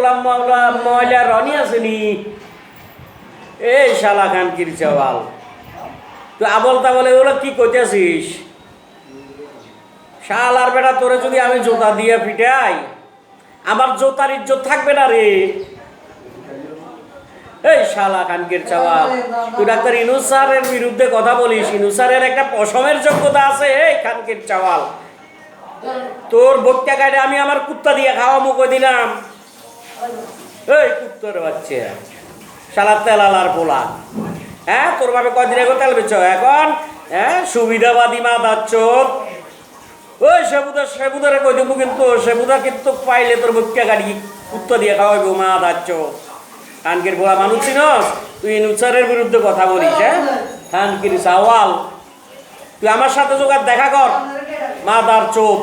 গোলাম মাওলা ময়লা রনি আসেনি এই শালা খানকির চাওয়াল তুই আবল তাবলে ওগুলো কি করতেছিস শালার বেটা তোরে যদি আমি জোতা দিয়ে পিটাই আমার জোতার ইজ্জত থাকবে না রে এই শালা খানকির চাওয়াল তুই ডাক্তার ইনুস স্যারের বিরুদ্ধে কথা বলিস ইনুস স্যারের একটা পশমের যোগ্যতা আছে এই খানকির চাওয়াল তোর বক্তা গাড়ি আমি আমার কুত্তা দিয়ে খাওয়া মুখে দিলাম এই কুত্তর বাচ্চা শালা তেলালার পোলা হ্যাঁ তোর ভাবে কদিন আগে তেল বেচ এখন হ্যাঁ সুবিধাবাদী মা দাচ্ছ ওই সেবুদারে কই দেবো কিন্তু পাইলে তোর বক্তা গাড়ি কুত্তা দিয়ে খাওয়াইবো মা দাচ্ছ খানকির পোলা মানুষ চিনস তুই ইনুসারের বিরুদ্ধে কথা বলিস হ্যাঁ খানকির চাওয়াল তুই আমার সাথে যোগার দেখা কর মা দার চোখ